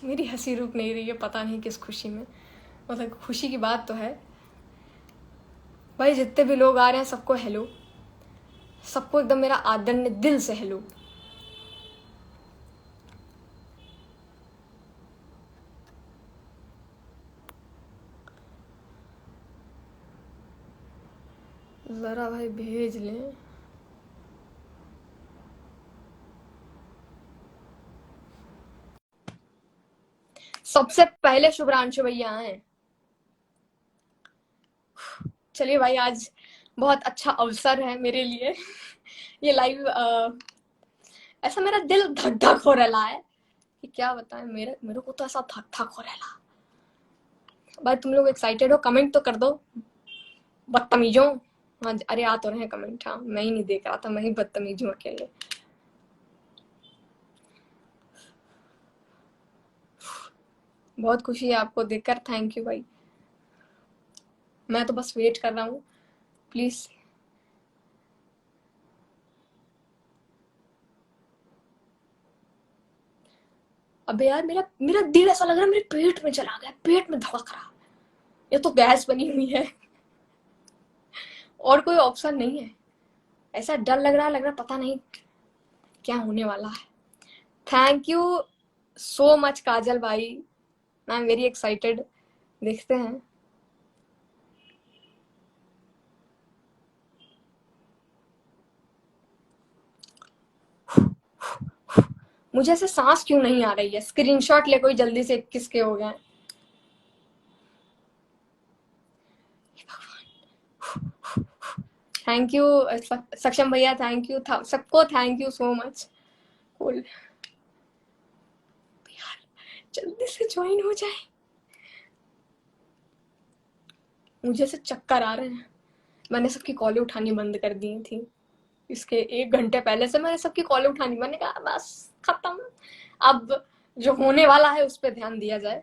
मेरी हंसी रुक नहीं रही है, पता नहीं किस खुशी में। मतलब खुशी की बात तो है भाई, जितने भी लोग आ रहे हैं सबको हेलो, सबको एकदम मेरा आदरणीय दिल से हेलो। जरा भाई भेज लें। सबसे पहले शुभ्रांशु भैया आए। चलिए भाई, आज बहुत अच्छा अवसर है मेरे लिए ये लाइव। ऐसा मेरा दिल धक धक हो रहा है कि क्या बताएं, मेरे मेरे को तो ऐसा धक धक हो रहा। भाई तुम लोग एक्साइटेड हो? कमेंट तो कर दो बदतमीजों। हाँ अरे आ तो रहे कमेंट। हाँ मैं ही नहीं देख रहा था, मैं ही बदतमीज हूँ अकेले। बहुत खुशी है आपको देखकर, थैंक यू भाई। मैं तो बस वेट कर रहा हूँ, प्लीज। अबे यार मेरा मेरा दिल ऐसा लग रहा है मेरे पेट में चला गया, पेट में धड़क रहा। ये तो गैस बनी हुई है और कोई ऑप्शन नहीं है। ऐसा डर लग रहा पता नहीं क्या होने वाला है। थैंक यू सो मच काजल भाई, आई एम वेरी एक्साइटेड। देखते हैं। मुझे ऐसे सांस क्यों नहीं आ रही है? स्क्रीनशॉट ले कोई जल्दी से, किसके हो गए। थैंक यू सक्षम भैया, थैंक यू सबको, thank you so much. Cool यार, जल्दी से ज्वाइन हो जाए। मुझे से चक्कर आ रहे हैं। मैंने सबकी कॉलें उठानी बंद कर दी थी, इसके 1 घंटे पहले से मैंने सबकी कॉलें उठानी। मैंने कहा बस खत्म, अब जो होने वाला है उस पर ध्यान दिया जाए।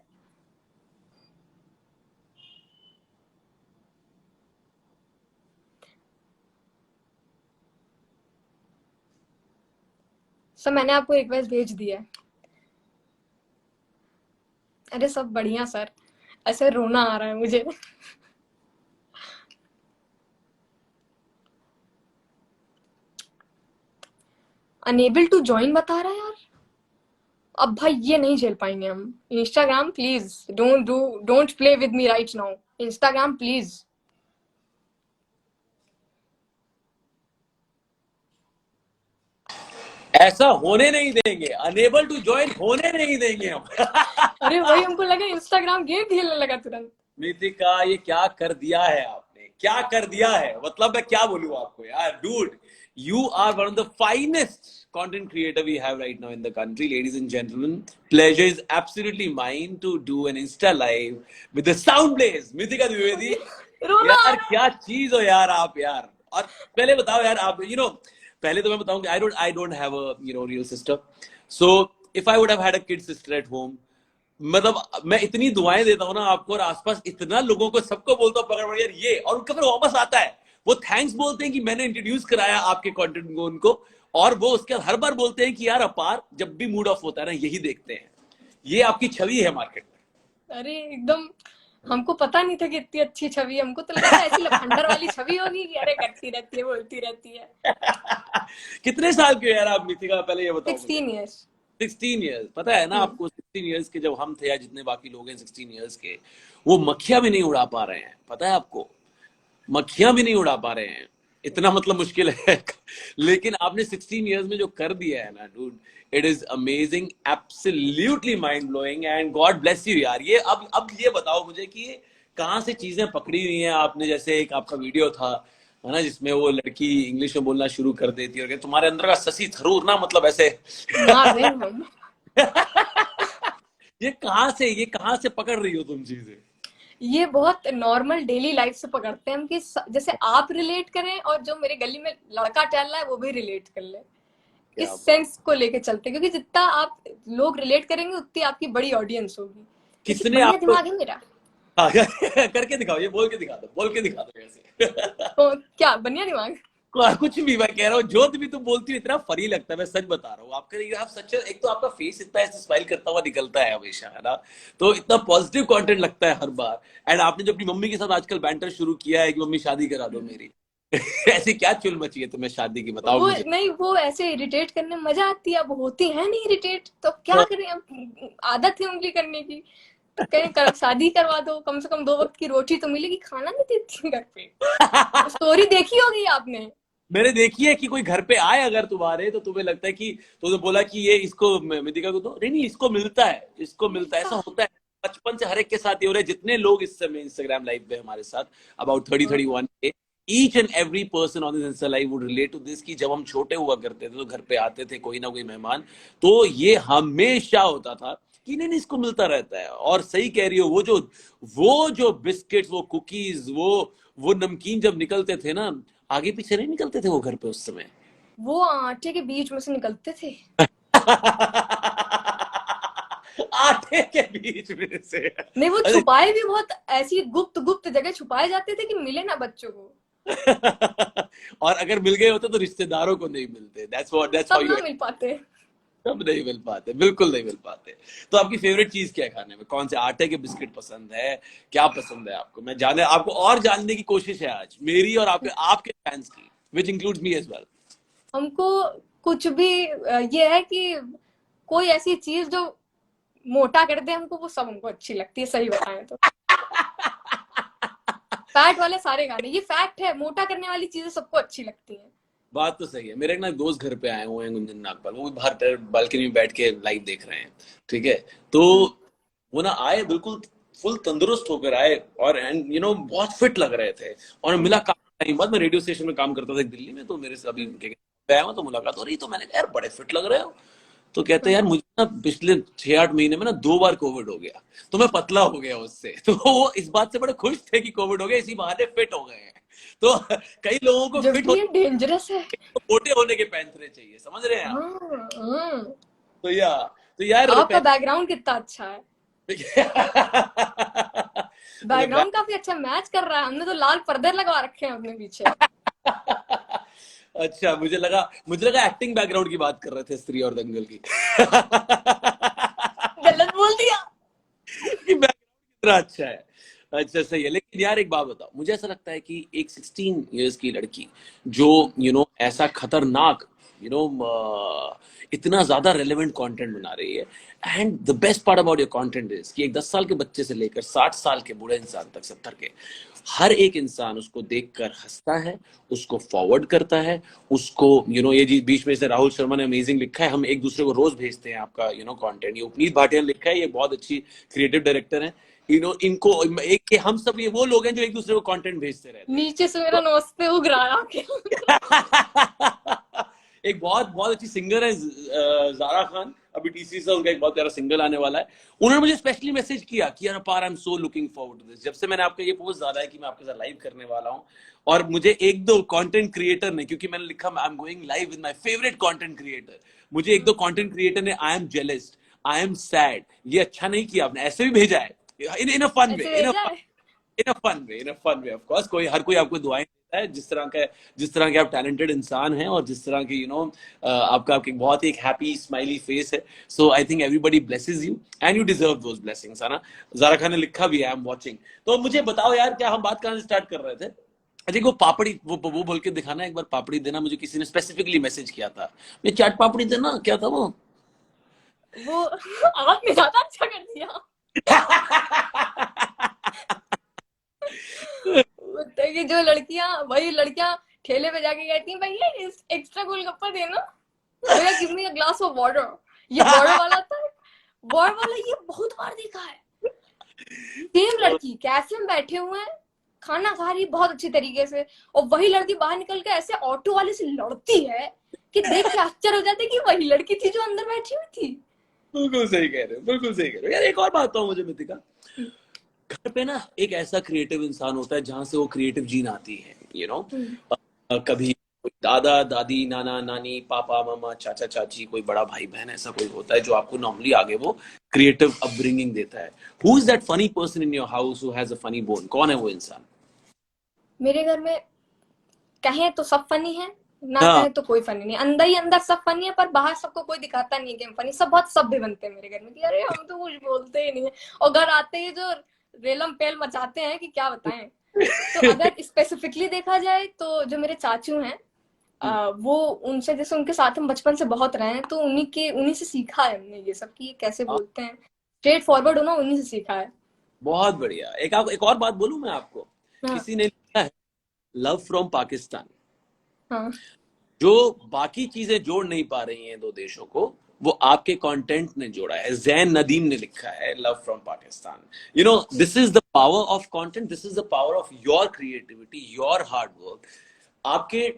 सर मैंने आपको रिक्वेस्ट भेज दिया है। अरे सब बढ़िया सर, ऐसे रोना आ रहा है मुझे अनेबल टू ज्वाइन बता रहा है यार। अब भाई ये नहीं झेल पाएंगे हम। Instagram please don't play with me right now. Instagram please. ऐसा होने नहीं देंगे, अनेबल टू ज्वाइन होने नहीं देंगे हम अरे वही हमको लगा इंस्टाग्राम गेम खेलने लगा तुरंत। मिथिका ये क्या कर दिया है आपने, क्या कर दिया है? मतलब मैं क्या बोलूं आपको यार। Dude, you are one of the finest content creator we have right now in the country. Ladies and gentlemen, pleasure is absolutely mine to do an Insta live with the sound blaze. Mithika Dwivedi, यार क्या चीज हो यार आप यार। और पहले बताओ यार आप, पहले तो मैं बताऊं कि I don't have a real sister. So if I would have had a kid sister at home, मतलब मैं इतनी दुआएं देता हूँ ना आपको, और आसपास इतना लोगों को, सबको बोलता हूँ पकड़ यार ये, और उनका फिर वापस आता है, वो थैंक्स बोलते हैं कि मैंने इंट्रोड्यूस कराया आपके कंटेंट को उनको, और वो उसके हर बार बोलते हैं कि यार अपार जब भी मूड ऑफ होता है ना यही देखते हैं। ये आपकी छवि है मार्केट में। अरे एकदम, हमको पता नहीं था कि इतनी अच्छी छवि है। हमको तो लगा था ऐसी लफंडर वाली छवि होगी कि अरे करती रहती है, बोलती रहती है कितने साल के हो यार आप मिथिका, पहले ये बताओ। 16 ईयर्स। 16 ईयर्स, पता है ना आपको 16 ईयर्स के जब हम थे, या जितने बाकी लोग हैं 16 ईयर्स के, वो मक्खियां भी नहीं उड़ा पा रहे हैं, पता है आपको? मक्खियां भी नहीं उड़ा पा रहे हैं, इतना मतलब मुश्किल है लेकिन आपने 16 इयर्स में जो कर दिया है ना dude, it is amazing, absolutely mind blowing, and God bless you यार। ये अब ये बताओ मुझे कि ये कहाँ से चीजें पकड़ी हुई हैं आपने? जैसे एक आपका वीडियो था है ना, जिसमें वो लड़की इंग्लिश में बोलना शुरू कर देती है, और तुम्हारे अंदर का शशि थरूर ना, मतलब ऐसे ये कहाँ से पकड़ रही हो तुम चीजें? ये बहुत नॉर्मल डेली लाइफ से पकड़ते हैं हम, कि जैसे आप रिलेट करें और जो मेरे गली में लड़का टहल रहा है वो भी रिलेट कर ले। इस सेंस को लेके चलते, क्योंकि जितना आप लोग रिलेट करेंगे उतनी आपकी बड़ी ऑडियंस होगी। किसने आपको दिमाग है मेरा करके दिखाओ, ये बोल के दिखा दो, बोल के दिखा दो ऐसे तो क्या बनिया दिमाग। कुछ भी मैं कह रहा हूँ, जो भी तुम बोलती हो इतना फनी लगता है, मैं सच बता रहा हूँ। आपका यू हैव सच, एक तो आपका फेस इतना ऐसे स्माइल करता हुआ निकलता है हमेशा, है ना, तो इतना पॉजिटिव कंटेंट लगता है हर बार। एंड आपने जो अपनी मम्मी के साथ आजकल बैंटर शुरू किया है कि मम्मी शादी करा दो मेरी। ऐसी क्या चुल मची है तुम्हें शादी की, बताओ वो मुझे। नहीं, वो ऐसे इरिटेट करने में मजा आती है, अब होती है नहीं इरिटेट तो क्या करें, अब आदत है उंगली करने की। तो कहें शादी करवा दो, कम से कम 2 वक्त की रोटी तो मिलेगी, खाना नहीं देती घर पे। स्टोरी देखी होगी आपने। मैंने देखी है कि कोई घर पे आए अगर तुम्हारे, तो तुम्हें लगता है कि, तो बोला कि ये इसको मितिका को दो, नहीं नहीं इसको मिलता है, इसको मिलता है, ऐसा मिलता होता है। बचपन से हर एक के साथ ये हो रहा है, जितने लोग इस समय इंस्टाग्राम लाइव पे हमारे साथ, अबाउट 30-31 के, each and every person on this insta live would relate to this, कि जब हम छोटे हुआ करते थे तो घर पे आते थे कोई ना कोई मेहमान, तो ये हमेशा होता था कि नहीं नहीं इसको मिलता रहता है। और सही कह रही हो, वो जो बिस्किट्स, वो कुकीज, वो नमकीन जब निकलते थे ना, आगे पीछे नहीं निकलते थे वो घर पे उस समय। वो आटे के बीच में से निकलते थे। आटे के बीच में से। नहीं, वो अरे छुपाए भी बहुत, ऐसी गुप्त गुप्त जगह छुपाए जाते थे कि मिले ना बच्चों को। और अगर मिल गए होते तो रिश्तेदारों को नहीं मिलते। दैट्स हाउ तब यू, ना मिल पाते। सब नहीं मिल पाते, बिल्कुल नहीं मिल पाते। तो आपकी फेवरेट चीज क्या है खाने में, कौन से आटे के बिस्किट पसंद है, क्या पसंद है आपको? मैं जाने, आपको और जानने की कोशिश है आज मेरी और आपके आपके फैंस की, which includes me as well. हमको कुछ भी ये है कि कोई ऐसी चीज जो मोटा कर दे हमको, वो सब हमको अच्छी लगती है, सही बताएं तो। फैट वाले सारे गाने, ये फैक्ट है, मोटा करने वाली चीजें सबको अच्छी लगती हैं। बात तो सही है। मेरे एक ना दोस्त घर पे आए हुए हैं, गुंजन नागपाल, वो भी बाहर बालकनी में बैठ के लाइव देख रहे हैं, ठीक है। तो वो ना आए, बिल्कुल फुल तंदुरुस्त होकर आए, और एंड बहुत फिट लग रहे थे। और मिला काफी टाइम बाद, मैं रेडियो स्टेशन में काम करता था दिल्ली में, तो मेरे से अभी आया हूँ तो मुलाकात हो रही, तो मैंने कहा यार बड़े फिट लग रहे हो। तो कहते हैं यार मुझे ना पिछले 6-8 महीने में ना 2 बार कोविड हो गया, तो मैं पतला हो गया उससे। तो वो इस बात से बड़े खुश थे कि कोविड हो गया, इसी बहाने फिट हो गए हैं। तो कई लोगों को फिट जबकि ये डेंजरस है। मोटे होने के पैंतरे चाहिए, समझ रहे हैं आप? हाँ, हाँ। तो या तो यार आपका बैकग्राउंड कितना अच्छा है, मतलब बैकग्राउंड काफी अच्छा मैच कर रहा है, हमने तो लाल पर्दे लगवा रखे हैं अपने पीछे। अच्छा, मुझे लगा एक्टिंग बैकग्राउंड की बात कर रहे थे, स्त्री और दंगल की। गलत बोल दिया। कि बैकग्राउंड कितना अच्छा है। अच्छा सही है। लेकिन यार एक बात बताओ, मुझे ऐसा लगता है कि एक 16 इयर्स की लड़की जो ऐसा खतरनाक इतना ज्यादा रेलेवेंट कंटेंट बना रही है, and the best part about your content is कि एक 10 साल के बच्चे से लेकर 60 साल के बूढ़े इंसान तक, 70 के, हर एक इंसान उसको देखकर हंसता है, उसको फॉरवर्ड करता है, उसको ये जी बीच में से राहुल शर्मा ने अमेजिंग लिखा है, हम एक दूसरे को रोज भेजते हैं आपका कंटेंट। ये उपनीत भाटिया ने लिखा है, ये बहुत अच्छी क्रिएटिव डायरेक्टर है। इनको एक, हम सब ये वो लोग हैं जो एक दूसरे को कंटेंट भेजते रहते हैं। नीचे से मेरा नमस्ते उग रहा है आके। एक बहुत बहुत अच्छी सिंगर है जारा खान, अभी टीसी से उनका एक बहुत प्यारा सिंगल आने वाला है। उन्होंने मुझे स्पेशली मैसेज किया कि यार Apaar, I am so looking forward to this. जब से मैंने आपका ये पोस्ट डाला है कि मैं आपके साथ लाइव करने वाला हूँ, और मुझे एक दो कंटेंट क्रिएटर ने, क्योंकि मैंने लिखा I am going live with my favourite content creator, मुझे एक दो कंटेंट क्रिएटर ने I am jealous, I am sad, ये अच्छा नहीं किया आपने, ऐसे भी भेजा है, इन अ फन वे, ऐसे भेजा है। In a fun way of course. हर कोई आपको दुआएं देता है, जिस तरह के आप टैलेंटेड इंसान हैं, और जिस तरह के आपका बहुत ही एक हैप्पी स्माइली फेस है। So I think everybody blesses you and you deserve those blessings, है ना। जारा खान ने लिखा भी है, आई एम वाचिंग। तो मुझे बताओ यार, क्या हम बात कहां से स्टार्ट कर रहे थे? अच्छा, वो पापड़ी, वो बोल के दिखाना एक बार, पापड़ी देना, मुझे किसी ने स्पेसिफिकली मैसेज किया था, ये चाट पापड़ी देना, क्या था वो? वो आपने ज्यादा अच्छा कर दिया। लगता है कि जो लड़कियां, वही लड़कियां ठेले पे जाके कहती हैं भैया एक्स्ट्रा गोलगप्पा देना, भैया give me a glass of water. ये वाटर वाला था, वाटर वाला, ये बहुत बार देखा है। सेम लड़की कैफे में बैठे हुए हैं, खाना खा रही बहुत अच्छी तरीके से, और वही लड़की बाहर निकल के ऐसे ऑटो वाले से लड़ती है कि देख के आश्चर्य हो जाते कि वही लड़की थी जो अंदर बैठी हुई थी। बिल्कुल सही कह रहे हो, बिल्कुल सही कह रहे हो यार। एक और बात बताओ मुझे मितिका, घर पे ना एक ऐसा क्रिएटिव इंसान होता है जहां से वो क्रिएटिव जीन आती है, कभी कोई दादा दादी, नाना नानी, पापा मामा, चाचा चाची, कोई बड़ा भाई बहन, ऐसा कोई होता है जो आपको नॉर्मली आगे वो क्रिएटिव अपब्रिंगिंग देता है। Who is that funny person in your house who has a funny bone? कौन है वो इंसान? मेरे घर में कहें तो सब फनी है, ना हाँ कहें तो कोई फनी नहीं, अंदर ही अंदर सब फनी है, पर बाहर सबको कोई दिखाता नहीं है कि हम फनी। सब बहुत सभ्य बनते हैं मेरे घर में कि अरे हम तो कुछ बोलते ही नहीं है, और घर आते ही जो रेलम पेल मचाते हैं कि क्या बताएं। तो अगर स्पेसिफिकली देखा जाए तो जो मेरे चाचू हैं, वो उनसे, जैसे उनके साथ हम बचपन से बहुत रहे हैं, तो उन्हीं से सीखा है हमने ये सब कि ये कैसे बोलते हैं, स्ट्रेट फॉरवर्ड होना उन्हीं से सीखा है। बहुत बढ़िया। एक और बात बोलूं मैं आपको, हाँ किसी ने लिखा है लव फ्रॉम पाकिस्तान। हाँ जो बाकी चीजें जोड़ नहीं पा रही हैं दो देशों को, वो आपके कंटेंट ने जोड़ा है। जैन नदीम ने लिखा है love from Pakistan. You know, this is the power of content, this is the power of your creativity, your hard work. आपके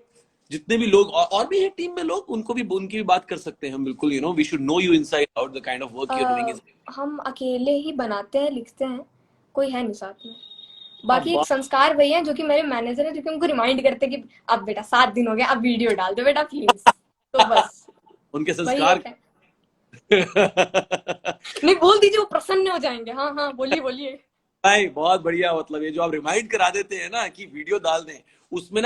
जितने भी लोग और भी है टीम में लोग, उनको भी, उनकी भी बात कर सकते हैं हम, बिल्कुल। You know, we should know you inside out, the kind of work you are doing is. हम अकेले ही बनाते हैं, लिखते हैं, कोई है नहीं साथ में। हाँ, बाकी एक संस्कार भैया हैं जो कि मेरे मैनेजर हैं, जो कि हमको रिमाइंड करते हैं कि अब बेटा 7 दिन हो गए, अब वीडियो डाल दो बेटा प्लीज। तो बस उनके वही संस्कार। एक है। नहीं, बोल दीजिए, वो प्रसन्न हो जाएंगे। हाँ हाँ, बोलिए बोलिए। भाई बहुत बढ़िया। मतलब ये जो आप रिमाइंड करा देते हैं ना कि वीडियो डाल दें, उसमें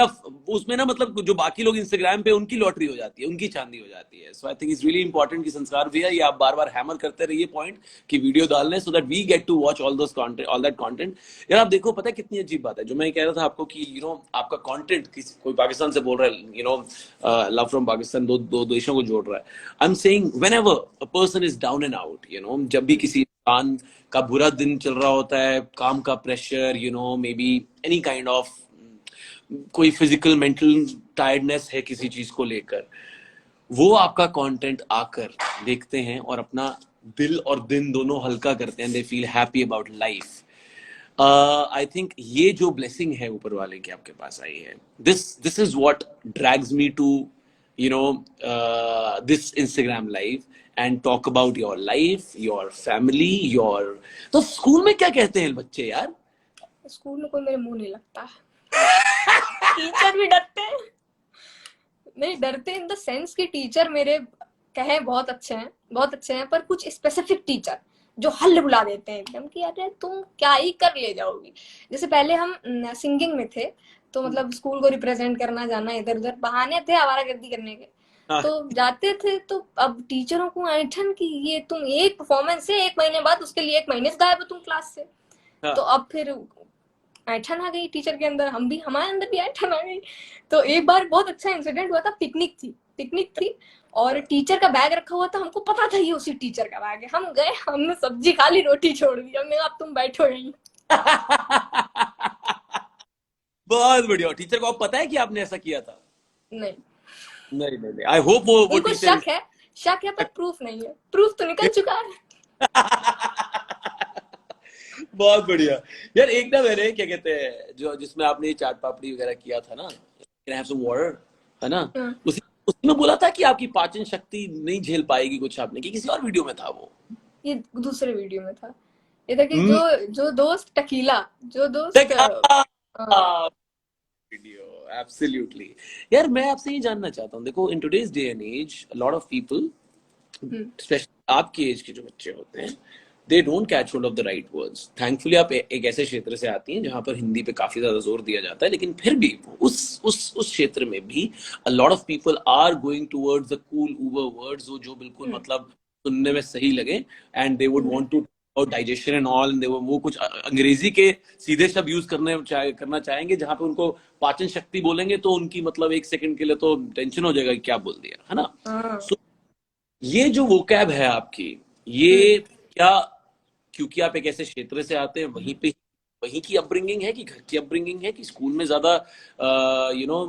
ना मतलब जो बाकी लोग इंस्टाग्राम पे, उनकी लॉटरी हो जाती है, उनकी चांदी हो जाती है। So I think it's really important कि संस्कार भैया, ये आप बार बार हैमर करते रहिए पॉइंट कि वीडियो डालने, so that we get to watch all those content, all that content. यार आप देखो, पता है कितनी अजीब बात है जो मैं कह रहा था आपको कि यू नो, आपका कंटेंट कोई पाकिस्तान से बोल रहा है, you know, love from Pakistan, दो देशों को जोड़ रहा है। I am saying whenever a person is down and out, you know, जब भी किसी इंसान का बुरा दिन चल रहा होता है, काम का pressure, you know, may be any kind of कोई फिजिकल मेंटल टायर्डनेस है किसी चीज को लेकर, वो आपका कंटेंट आकर देखते हैं और अपना दिल और दिन दोनों हल्का करते हैं। They feel happy about life. I think ये जो ब्लेसिंग है ऊपर वाले की आपके पास आई है, this is what drags me to, you know, this Instagram live and talk about your life, your family, your. तो स्कूल में क्या कहते हैं बच्चे यार? स्कूल में कोई मेरे मुंह नहीं लगता है। टीचर भी डरते हैं। नहीं, डरते इन द सेंस कि टीचर मेरे कहे बहुत अच्छे हैं, बहुत अच्छे हैं, पर कुछ स्पेसिफिक टीचर जो हल्ले बुला देते हैं एकदम कि अरे तुम क्या ही कर ले जाओगी। जैसे पहले हम सिंगिंग में थे, तो मतलब स्कूल को रिप्रेजेंट करना, जाना इधर उधर, बहाने थे आवारागर्दी करने के। हाँ, तो जाते थे, तो अब टीचरों को ऐठन कि ये तुम एक परफॉर्मेंस है, 1 महीने बाद उसके लिए 1 महीने से गायब हो तुम क्लास से। तो हाँ। अब फिर ऐठन आ गई टीचर के अंदर, हम भी, हमारे अंदर भी ऐठन आ गई। तो एक बार बहुत अच्छा इंसिडेंट हुआ था, पिकनिक थी और टीचर का बैग रखा हुआ था, हमको पता था ये उसी टीचर का बैग है। हम गए, हमने सब्जी खा ली, रोटी छोड़ दी, हमने कहा अब तुम बैठो यहीं। बहुत बढ़िया। टीचर को अब पता है कि आपने ऐसा किया था? नहीं, नहीं नहीं नहीं, आई होप वो उनको टीचर। शक है पर प्रूफ नहीं है, प्रूफ तो निकल चुका है। बहुत बढ़िया। यार एक ना, मैंने क्या कहते हैं, जो जिसमें आपने चाट पापड़ी वगैरह किया था ना, can I have some water, है ना, उसी उसमें बोला था कि आपकी पाचन शक्ति नहीं झेल पाएगी, कुछ आपने कि किसी और वीडियो में था वो? ये दूसरे वीडियो में था। ये था कि हम्म, जो दोस्त टकीला, जो दोस्त वीडियो, एब्सोल्युटली। यार मैं आपसे ये जानना चाहता हूँ, देखो, in today's day and age, lot of people, specially आपकी एज के जो बच्चे होते हैं, they don't catch hold of the right words. Thankfully आप एक ऐसे क्षेत्र से आती हैं जहां पर हिंदी पे काफी ज्यादा जोर दिया जाता है, लेकिन फिर भी उस क्षेत्र में भी a lot of people are going towards the cool uber words, जो बिल्कुल मतलब सुनने में सही लगे, and they would want to और डाइजेशन एंड ऑल, एंड वो कुछ अंग्रेजी के सीधे शब्द यूज करना चाहेंगे, जहां पे उनको पाचन शक्ति बोलेंगे तो उनकी मतलब 1 सेकंड के लिए तो टेंशन हो जाएगा कि क्या बोल दिया, है ना। So, ये जो वोकैब है आपकी, ये क्या, क्योंकि आप एक ऐसे क्षेत्र से आते हैं, वहीं की अपब्रिंगिंग है कि घर की अपब्रिंगिंग है कि स्कूल में ज्यादा यू नो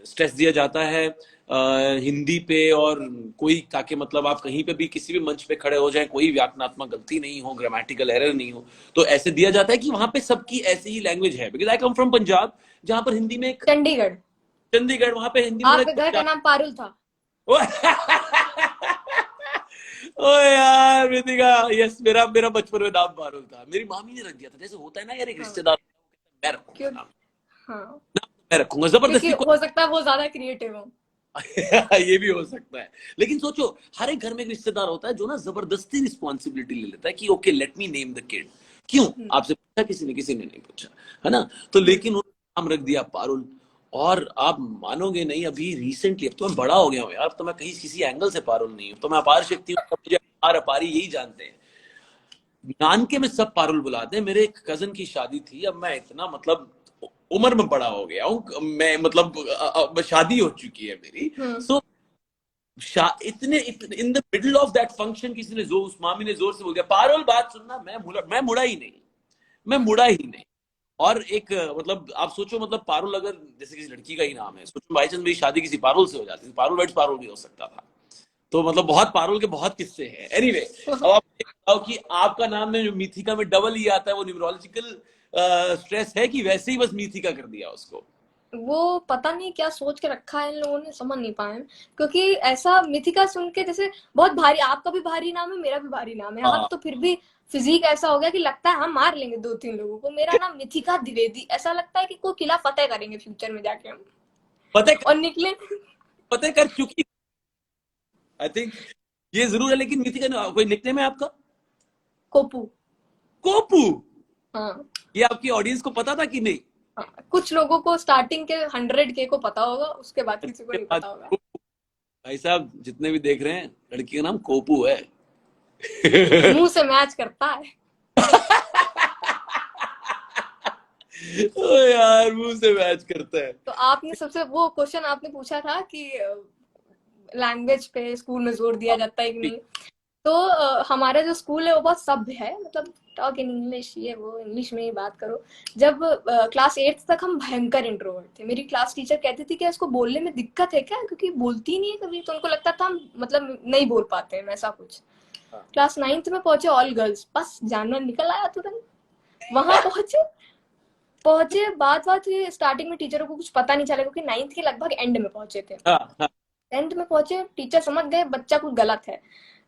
स्ट्रेस दिया जाता है हिंदी पे, और कोई, ताकि मतलब आप कहीं पे भी किसी भी मंच पे खड़े हो जाएं, कोई व्याकरणात्मक गलती नहीं हो, ग्रामेटिकल एरर नहीं हो, तो ऐसे दिया जाता है कि वहां पे सबकी ऐसी ही लैंग्वेज है? Because I come from Punjab, जहां पर हिंदी में चंडीगढ़। चंडीगढ़, वहां पे हिंदी में आपके घर का नाम पारुल था। ओ यार रितिका, यस, मेरा मेरा बचपन में नाम पारुल था, मेरी मामी ने रख दिया था। जैसे होता है ना यार, एक रिश्तेदार, मैं रखूंगा क्यों? नाम, हाँ, नाम तो मैं रखूंगा क्योंकि जबरदस्ती हो सकता है वो ज्यादा क्रिएटिव हो। ये भी हो सकता है, लेकिन सोचो, हर एक घर में एक रिश्तेदार होता है जो ना जबरदस्ती रिस्पॉन्सिबिलिटी ले लेता है कि okay, let me name the kid. क्यों? आपसे पूछा किसी ने नहीं पूछा, है ना। तो लेकिन उन्होंने नाम रख दिया पारुल, और आप मानोगे नहीं, अभी रिसेंटली, अब तो मैं बड़ा हो गया हूँ यार, अब तो मैं कहीं किसी एंगल से पारुल नहीं हूँ, तो मैं अपार शक्ति हूँ, मुझे अपार अपारी यही जानते हैं। नानके में सब पारुल बुलाते हैं। मेरे एक कजन की शादी थी, अब मैं इतना मतलब उम्र में बड़ा हो गया हूँ मैं, मतलब शादी हो चुकी है मेरी। सो इतने in the middle of that function किसी ने जोर, उस मामी ने जोर से बोल दिया, पारुल बात सुनना। मैं मुड़ा ही नहीं, मैं मुड़ा ही नहीं। और एक मतलब आप सोचो, मतलब पारुल अगर जैसे किसी लड़की का ही नाम है, सोचो बाई चांस मेरी शादी किसी पारुल से हो जाती थी, पारुल वेड्स पारुल भी हो सकता था। तो मतलब बहुत पारुल के बहुत किस्से हैं। एनीवे अब आप बताओ कि आपका नाम में जो मिथिका में डबल ई आता है, वो न्यूमरोलॉजिकल स्ट्रेस है कि वैसे ही बस मिथिका कर दिया उसको? वो पता नहीं क्या सोच के रखा है इन लोगों ने, समझ नहीं पाए हम। क्योंकि ऐसा मिथिका सुन के जैसे बहुत भारी, आपका भी भारी नाम है, मेरा भी भारी नाम है, हाँ, हम तो फिर भी फिजिक ऐसा हो गया कि लगता है हम मार लेंगे 2-3 लोगों को। मेरा नाम मिथिका द्विवेदी, ऐसा लगता है कि कोई किला फतेह करेंगे फ्यूचर में जाके हम, पता और निकले पता कर चुकी, आई थिंक ये जरूर है। लेकिन मिथिका कोई निकनेम है आपका? कोपू। कोपू? हाँ, ये आपकी ऑडियंस को पता था कि नहीं? हाँ, कुछ लोगों को स्टार्टिंग के 100K को पता होगा, उसके बाद किसी को के नहीं बाद पता होगा। भाई साहब जितने भी देख रहे हैं, लड़की का नाम कोपू है। मुंह से मैच करता है। ओ यार, मुंह से मैच करता है। तो आपने सबसे वो क्वेश्चन आपने पूछा था कि लैंग्वेज पे स्कूल में जोर दिया जाता है कि नहीं। तो हमारा जो स्कूल है वो बहुत सभ्य है, मतलब टॉक इन इंग्लिश, ये वो इंग्लिश में ही बात करो। जब क्लास 8 तक हम भयंकर इंट्रोवर्ट थे। मेरी क्लास टीचर कहती थी कि इसको बोलने में दिक्कत है क्या, क्योंकि बोलती नहीं है कभी, तो उनको लगता था हम मतलब नहीं बोल पाते हैं, ऐसा कुछ। क्लास 9th में पहुंचे, ऑल गर्ल्स, बस जानवर निकल आया तुरंत। वहां पहुंचे, बात बात हुई, स्टार्टिंग में टीचरों को कुछ पता नहीं चला, क्योंकि 9th के लगभग एंड में पहुंचे थे। हाँ, हाँ। 10th में पहुंचे, टीचर समझ गए बच्चा कुछ गलत है।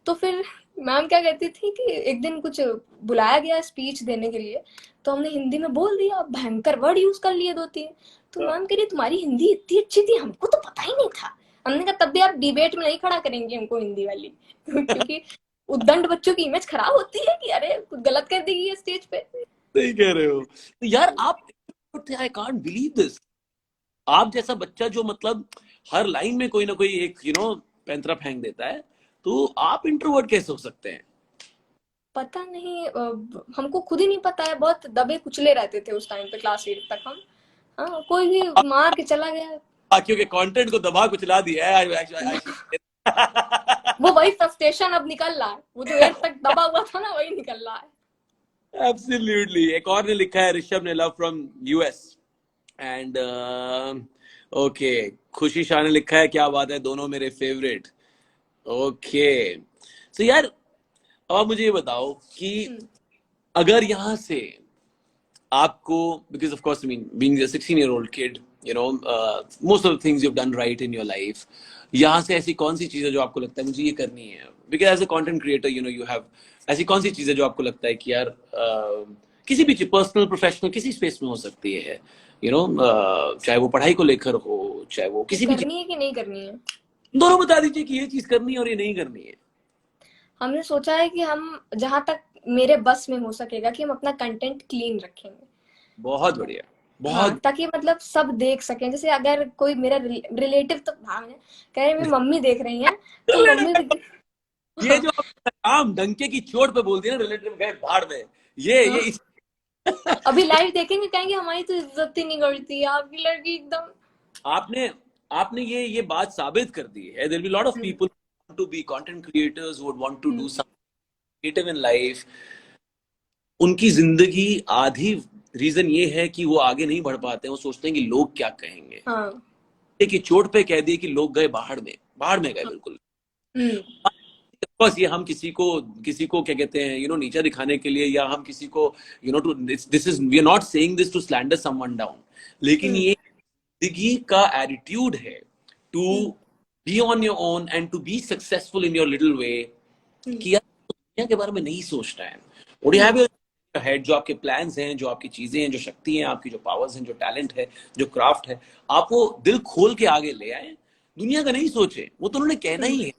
तो फिर मैम क्या कहती थी कि एक दिन कुछ बुलाया गया स्पीच देने के लिए, तो हमने हिंदी में बोल दिया, भयंकर वर्ड यूज कर लिए 2-3। तो मैम कह रही तुम्हारी हिंदी इतनी अच्छी थी, हमको तो पता ही नहीं था। हमने कहा तब भी आप डिबेट में नहीं खड़ा करेंगे हमको हिंदी वाली क्योंकि उद्दंड बच्चों की इमेज खराब होती है कि अरे कुछ गलत कर देगी ये स्टेज पे। सही कह रहे हो। तो यार आप, आई कांट बिलीव दिस, आप जैसा बच्चा जो मतलब हर लाइन में कोई ना कोई एक पैंतरा फेंक देता है, तो आप इंट्रोवर्ट कैसे हो सकते हैं? पता नहीं, हमको खुद ही नहीं पता है, बहुत दबे कुचले रहते थे उस टाइम पे क्लास 8 तक हम। हाँ, कोई भी आप मार के चला गया। बाकियों के कंटेंट को दबा कुचला दिया है। वो वही फ्रस्ट्रेशन अब निकल रहा है, वो जो 8 तक दबा हुआ था ना, वही निकल रहा है। एब्सोल्युटली। एक और ने लिखा है, ऋषभ ने, love from US. And okay, खुशी शाह ने लिखा है, क्या बात है, दोनों मेरे फेवरेट। ओके, सो यार अब आप मुझे ये बताओ कि अगर यहां से आपको, because of course, I mean being a 16-year-old kid, most of the things you've done right in your life, यहाँ से ऐसी कौन सी चीज है जो आपको लगता है मुझे ये करनी है, because as a content creator you have, ऐसी कौन सी चीज है जो आपको लगता है कि यार किसी भी पर्सनल प्रोफेशनल किसी स्पेस में हो सकती है, चाहे वो पढ़ाई को लेकर हो, चाहे वो ये किसी भी चीज, करनी है कि नहीं करनी है? दोनों बता दीजिए कि ये चीज करनी है और ये नहीं करनी है। हमने सोचा है कि हम जहां तक मेरे बस में हो सकेगा कि हम अपना कंटेंट क्लीन रखेंगे। बहुत बढ़िया, हाँ, बहुत। ताकि मतलब सब देख सकें। जैसे अगर कोई मेरा रिलेटिव, तो हाँ कह रहे मेरी मम्मी देख रही हैं, तो मम्मी भी ये हाँ, जो आप नाम डंके की चोट पे बोल दिया ना, रिलेटिव गए भाड़ में, ये हाँ, अभी लाइव देखेंगे, कहेंगे हमारी तो इज्जत ही नहीं करती आपकी लड़की एकदम। आपने आपने ये बात साबित कर दी है। There will be lot of hmm, people to be content creators would want to do hmm, something creative in life. उनकी जिंदगी आधी रीजन ये है कि वो आगे नहीं बढ़ पाते हैं, वो सोचते हैं कि लोग क्या कहेंगे। हाँ, एक ही चोट पे कह दिए कि लोग गए बाहर में, बाहर में गए बिल्कुल। हम्म, बस ये हम किसी को क्या कहते हैं, नीचा दिखाने के लिए, या हम किसी को to, this is, we are not saying this to slander someone down, लेकिन हम्म, ये जिंदगी का एटीट्यूड है to hmm, be on your own and to be successful in your little way. Hmm, कि यार दुनिया के बारे में नहीं सोचना है, और you hmm, have your head, जो आपके प्लान्स हैं, जो आपकी चीजें हैं, जो शक्ति हैं आपकी, जो पावर्स हैं, जो टैलेंट है, जो क्राफ्ट है, आप वो दिल खोल के आगे ले आए। दुनिया का नहीं सोचे, वो तो उन्होंने कहना हम्म। ही है।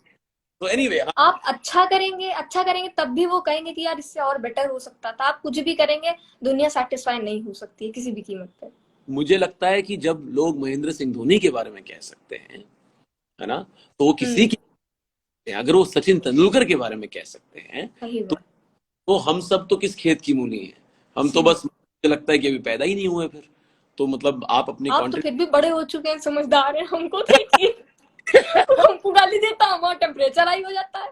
तो एनीवे, आप अच्छा करेंगे तब भी वो कहेंगे कि यार इससे और बेटर हो सकता था। आप कुछ भी करेंगे, दुनिया सेटिस्फाई नहीं हो सकती है किसी भी कीमत पे। मुझे लगता है कि जब लोग महेंद्र सिंह धोनी के बारे में कह सकते हैं, है ना, तो वो किसी की, अगर वो सचिन तेंदुलकर के बारे में कह सकते हैं, सही तो, बात। तो हम सब तो किस खेत की मूली हैं? हम तो बस, मुझे लगता है कि अभी पैदा ही नहीं हुए फिर। तो मतलब आप अपने आप तो कंटेंट फिर भी बड़े हो चुके हैं, समझदार हैं, हमको तो ये हमको गाली देता, हमारा टेम्परेचर हाई हो जाता है।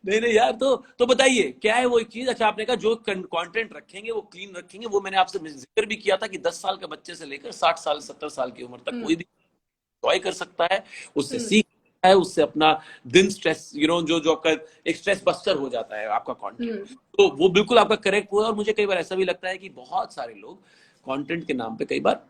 नहीं नहीं यार, तो बताइए क्या है वो एक चीज। अच्छा, आपने कहा जो कंटेंट रखेंगे वो क्लीन रखेंगे, वो मैंने आपसे जिक्र भी किया था कि 10 साल के बच्चे से लेकर 60 साल 70 साल की उम्र तक कोई भी एंजॉय कर सकता है, उससे सीख सकता है, उससे अपना दिन स्ट्रेस, जो जो आपका एक स्ट्रेस बस्टर हो जाता है आपका कंटेंट। तो वो बिल्कुल आपका करेक्ट हुआ। और मुझे कई बार ऐसा भी लगता है कि बहुत सारे लोग कंटेंट के नाम पे कई बार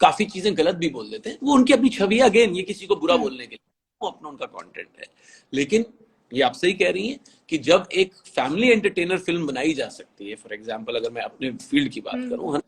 काफी चीजें गलत भी बोल देते हैं। वो उनकी अपनी छवि, अगेन ये किसी को बुरा बोलने के लिए, वो अपना उनका कंटेंट है। लेकिन ये आप सही कह रही हैं कि जब एक फैमिली एंटरटेनर फिल्म बनाई जा सकती है, फॉर एग्जांपल अगर मैं अपने फील्ड की बात करूं, है ना,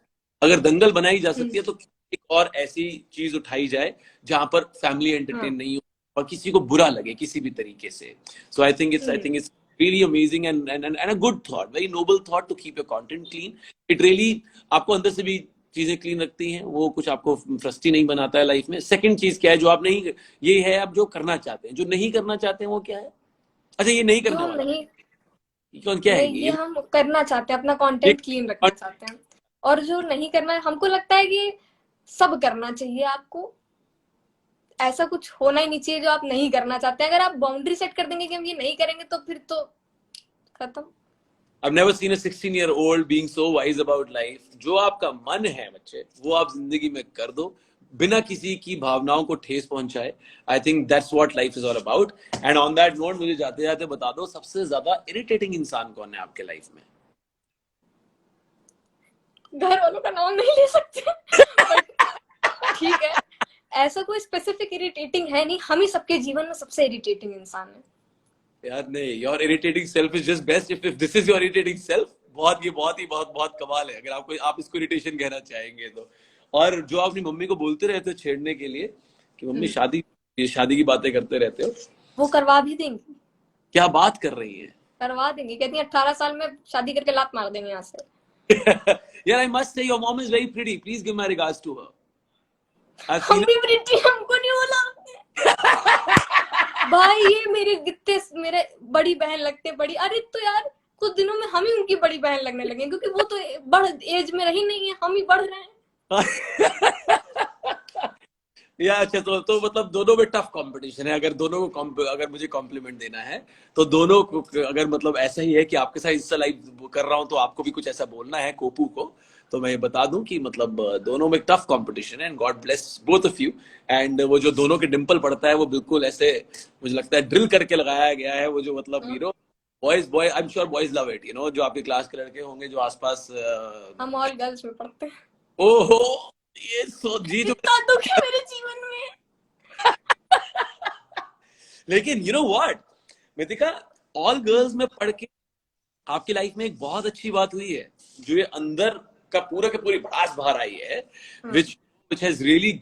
अगर दंगल बनाई जा सकती है, तो एक और ऐसी चीज उठाई जाए जहां पर फैमिली एंटरटेन नहीं हो और किसी को बुरा लगे किसी भी तरीके से। So I think it's really amazing and a good thought, very noble thought to keep your content clean. It really आपको अंदर से भी चीजें क्लीन रखती हैं, वो कुछ आपको फ्रस्टी नहीं बनाता है लाइफ में। सेकंड चीज क्या है जो आप नहीं, ये है आप जो करना चाहते हैं, जो नहीं करना चाहते हैं वो क्या है? अच्छा, ये नहीं जो करने हम वाला, नहीं, कौन क्या है ये हम करना चाहते हैं, अपना ये कंटेंट क्लीन रखना चाहते हैं। और जो नहीं करना है, हमको लगता है कि सब करना चाहिए आपको, ऐसा कुछ होना ही नहीं चाहिए जो आप नहीं करना चाहते हैं। अगर आप बाउंड्री सेट कर देंगे कि हम ये नहीं करेंगे, तो फिर तो खत्म। I've never seen a 16-year-old being so wise about life. जो आपका मन है बच्चे, वो आप जिंदगी में कर दो बिना किसी की भावनाओं को ठेस पहुंचाए। I think that's what life is all about. And on that note, मुझे जाते जाते बता दो, सबसे ज्यादा इरिटेटिंग इंसान कौन है आपके लाइफ में? घर वालों का नाम नहीं ले सकते, बट ठीक है, ऐसा कोई स्पेसिफिक इरिटेटिंग है नहीं, हम ही सबके जीवन में सबसे इरिटेटिंग इंसान है। यार नहीं, your irritating self is just best. If this is your irritating self, बहुत, ये बहुत ही बहुत बहुत कमाल है, अगर आपको, आप इसको इरिटेशन कहना चाहेंगे तो। और जो आप अपनी मम्मी को बोलते रहते हो छेड़ने के लिए कि मम्मी शादी, ये शादी की बातें करते रहते हो, वो करवा भी देंगी, क्या बात कर रही है? करवा देंगी, कहती है 18 साल में शादी करके लात मार देंगे यहाँ से। यार, I must say your mom is very pretty, please give my regards to her. हम भी प्रीति, हमको नहीं बोला आपने। भाई ये मेरे कितने, मेरे बड़ी बहन लगते, बड़ी, अरे तो यार कुछ दिनों में हम ही उनकी बड़ी बहन लगने लगे, क्योंकि वो तो बढ़ एज में रही नहीं है, हम ही बढ़ रहे हैं। या अच्छा, तो मतलब दोनों में टफ कंपटीशन है। अगर दोनों को अगर मुझे कॉम्प्लीमेंट देना है, तो दोनों को, अगर मतलब ऐसा ही है कि आपके साथ हिस्सा लाइव कर रहा हूं, तो आपको भी कुछ ऐसा बोलना है कोपू को, तो मैं ये बता दूं कि मतलब दोनों में टफ कंपटीशन है। And God bless both of you. And वो जो दोनों के डिंपल पड़ता है, वो बिल्कुल ऐसे मुझे लगता है ड्रिल करके लगाया गया है। वो जो मतलब boy I am sure boys love it, जो आपके क्लास के लड़के होंगे जो आसपास। हम ऑल गर्ल्स में पढ़ते हैं। ओहो, ये जी जो इतना दुख है मेरे जीवन में। लेकिन you know what Mitika, all girls में पढ़ के आपकी लाइफ में एक बहुत अच्छी बात हुई है, जो ये अंदर का पूरी भड़ास बाहर आई है, which has really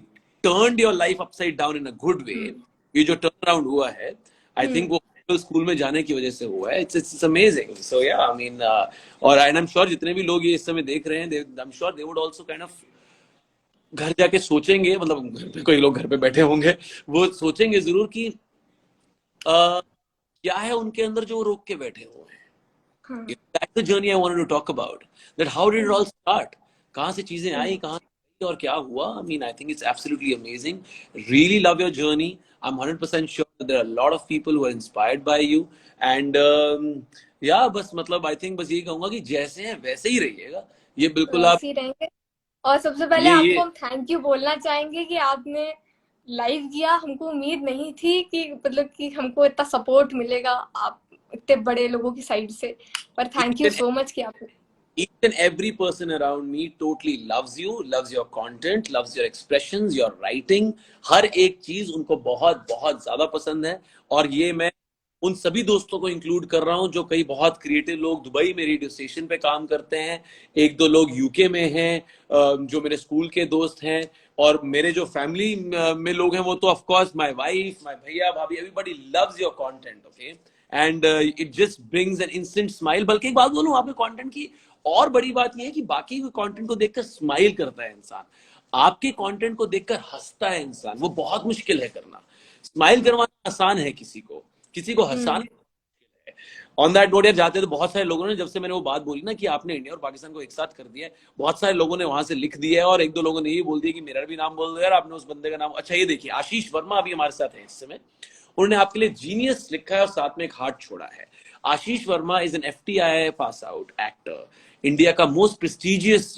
turned your life upside down in a good way। ये जो टर्न अराउंड हुआ है, आई थिंक वो स्कूल में जाने की वजह से हुआ है। It's amazing. सो या आई मीन, और आई एम श्योर जितने भी लोग ये इस समय देख रहे हैं, I am sure they would also kind of घर जाके सोचेंगे, मतलब घर पे कोई लोग घर पे बैठे होंगे, वो सोचेंगे जरूर कि क्या है उनके अंदर जो वो रोक के बैठे हुए हैं। That's the journey I wanted to talk about. That how did it all start? कहाँ से चीजें आई, कहाँ से आई और क्या हुआ? I mean, I think it's absolutely amazing. Really love your journey. I'm 100% sure that there are a lot of people who are inspired by you. And yeah, बस मतलब I think बस यही कहूंगा कि जैसे हैं वैसे ही रहिएगा। ये बिल्कुल आप वैसे ही रहेंगे। और सबसे पहले ये आपको हम थैंक यू बोलना चाहेंगे कि आपने लाइव किया। हमको उम्मीद नहीं थी कि मतलब कि हमको इतना सपोर्ट मिलेगा आप इतने बड़े लोगों की साइड से, पर थैंक यू सो मच कि आप। each and every person around me totally loves you, loves your content, loves your expressions, your writing। हर एक चीज उनको बहुत बहुत ज्यादा पसंद है। और ये मैं उन सभी दोस्तों को इंक्लूड कर रहा हूं जो कई बहुत क्रिएटिव लोग दुबई में रेडियो स्टेशन पे काम करते हैं, एक दो लोग यूके में हैं, जो मेरे स्कूल के दोस्त हैं, और मेरे जो फैमिली में लोग हैं वो तो of course my wife, my भैया भाभी, everybody loves your content. Okay, and it just brings an instant smile. बल्कि एक बात बोलूं, आपके कंटेंट की और बड़ी बात यह है कि बाकी के कंटेंट को देखकर स्माइल करता है इंसान, आपके कंटेंट को देखकर हंसता है इंसान, वो बहुत मुश्किल है करना। स्माइल करवाना आसान है, किसी को हंसाना। ऑन दैट नोट यार, जाते तो बहुत सारे लोगों ने, जब से मैंने वो बात बोली ना कि आपने इंडिया और पाकिस्तान को एक साथ कर दिया है, बहुत सारे लोगों ने वहां से लिख दिया है, और एक दो लोगों ने ये बोल दिया कि मेरा भी नाम बोल दो यार, आपने उस बंदे का नाम। अच्छा ये देखिए, आशीष वर्मा अभी हमारे साथ है इस समय, उन्होंने आपके लिए जीनियस लिखा है और साथ में एक हार्ट छोड़ा है। Ashish Verma is an FTI pass out actor, India का मोस्ट प्रेस्टिजियस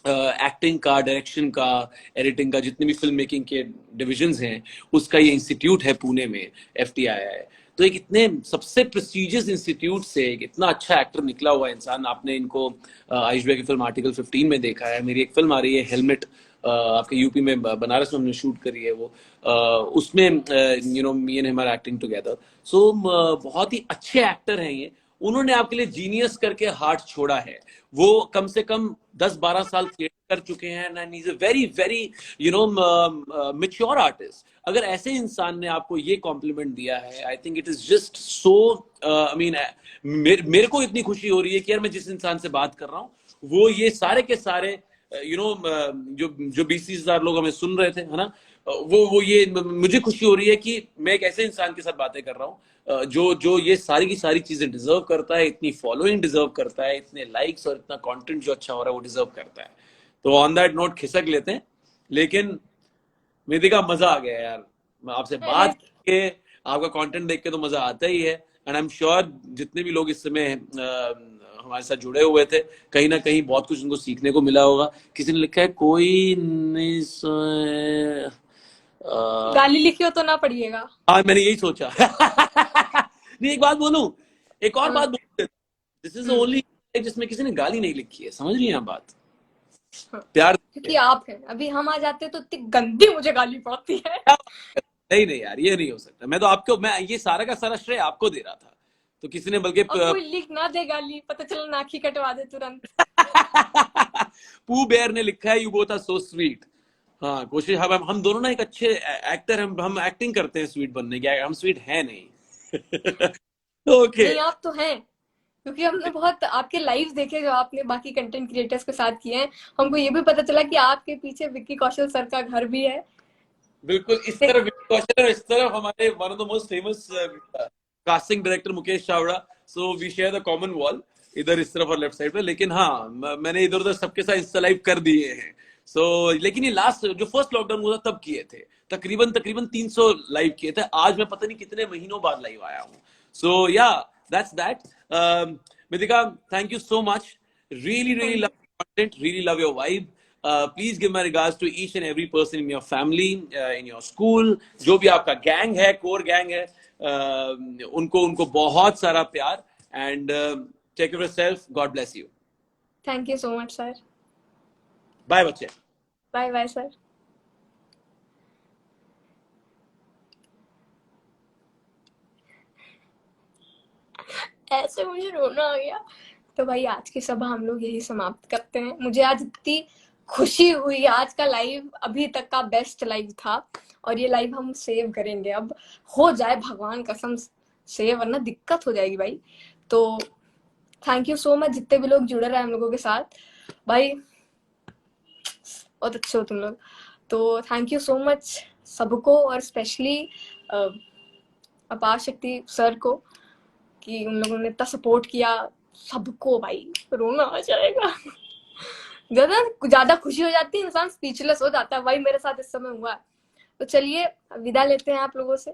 एक्टिंग का, डायरेक्शन का, एडिटिंग का, जितने भी फिल्म मेकिंग के डिविजन्स हैं, उसका ये इंस्टीट्यूट है पुणे में, FTI। तो एक इतने सबसे प्रेस्टिजियस इंस्टीट्यूट से एक इतना अच्छा एक्टर निकला हुआ इंसान, आपने इनको आयुष भाई की फिल्म आर्टिकल 15 में देखा है, मेरी एक फिल्म आ रही है हेलमेट, आपके यूपी में, बनारस में हमने शूट करी है वो, उसमें me and him are acting together. So बहुत ही अच्छे एक्टर हैं ये, उन्होंने आपके लिए जीनियस करके हार्ट छोड़ा है। वो कम से कम 10-12 साल थिएटर कर चुके हैं, and he is a very very mature artist. अगर ऐसे इंसान ने आपको ये कॉम्प्लीमेंट दिया है, I think it is just so, I mean, मेरे को इतनी खुशी हो रही है कि यार मैं जिस इंसान से बात कर रहा हूँ, वो ये सारे के सारे जो 20,000 लोग हमें सुन रहे थे, है ना, वो ये मुझे खुशी हो रही है कि मैं एक ऐसे इंसान के साथ बातें कर रहा हूँ जो जो ये सारी की सारी चीजें डिजर्व करता है, इतनी फॉलोइंग डिजर्व करता है, इतने लाइक्स और इतना कंटेंट जो अच्छा हो रहा है वो डिजर्व करता है। तो ऑन दैट नोट खिसक लेते हैं, लेकिन वेदिका मजा आ गया यार, आपसे बात करके, आपका कंटेंट देख के तो मजा आता ही है। एंड आई एम श्योर जितने भी लोग इस समय हमारे साथ जुड़े हुए थे, कहीं ना कहीं बहुत कुछ उनको सीखने को मिला होगा। किसी ने लिखा है कोई नहीं गाली लिखी हो तो ना पढ़िएगा। हाँ, मैंने यही सोचा। नहीं, एक बात बोलूं, एक और बात बोलूं, दिस इज ओनली जिसमें किसी ने गाली नहीं लिखी है, समझ रही हैं आप बात? प्यार, क्योंकि आप हैं, अभी हम आ जाते तो इतनी गंदी मुझे गाली पड़ती है। नहीं नहीं यार, ये नहीं हो सकता। मैं तो आपको, मैं ये सारा का सारा श्रेय आपको दे रहा था, तो किसी ने बल्कि और कोई लिख ना दे गाली, पता चला नाखी कटवा दे तुरंत। पू बेयर ने लिखा है, you both are so sweet. हाँ, कोशिश, हम दोनों ना एक अच्छे एक्टर, हम एक्टिंग करते हैं स्वीट बनने की, हम स्वीट है नहीं। ओके। नहीं, आप तो हैं, क्योंकि हमने बहुत आपके लाइव देखे जो आपने बाकी कंटेंट क्रिएटर्स के साथ किए हैं। हमको ये भी पता चला कि आपके पीछे विक्की कौशल सर का घर भी है। बिल्कुल, इस तरफ विक्की कौशल और इस तरफ हमारे one of the most famous casting director Mukesh Chawda. So we share the common wall, इधर इस तरफ और लेफ्ट साइड पे। लेकिन हाँ, मैंने इधर उधर सबके साथ इंस्टा लाइव कर दिए हैं। लेकिन ये लास्ट जो फर्स्ट लॉकडाउन हुआ था तब किए थे, तकरीबन 300 लाइव किए थे। आज मैं पता नहीं कितने महीनों बाद लाइव आया हूँ। सो या, that's that. Vidika, thank you so much. Really love your content, really love your vibe. Please give my regards to each and every person in your family, in your school, जो भी आपका gang है, core gang है, उनको बहुत सारा प्यार, and take care of yourself. God bless you. Thank you so much sir. Bye बच्चे। Bye bye sir. ऐसे मुझे रोना आ गया। तो भाई आज की सभा हम लोग यही समाप्त करते हैं। मुझे आज इतनी खुशी हुई, आज का लाइव अभी तक का बेस्ट लाइव था, और ये लाइव हम सेव करेंगे। अब हो जाए भगवान कसम से, वरना दिक्कत हो जाएगी भाई। तो थैंक यू सो मच जितने भी लोग जुड़े रहे हम लोगों के साथ, भाई बहुत अच्छे हो तुम लोग। तो थैंक यू सो मच सबको, और स्पेशली अपार शक्ति सर को, कि उन लोगों ने इतना सपोर्ट किया सबको। भाई रोना आ जाएगा। ज्यादा खुशी हो जाती है, इंसान स्पीचलेस हो जाता है। भाई मेरे साथ इस समय हुआ है। तो चलिए विदा लेते हैं आप लोगों से।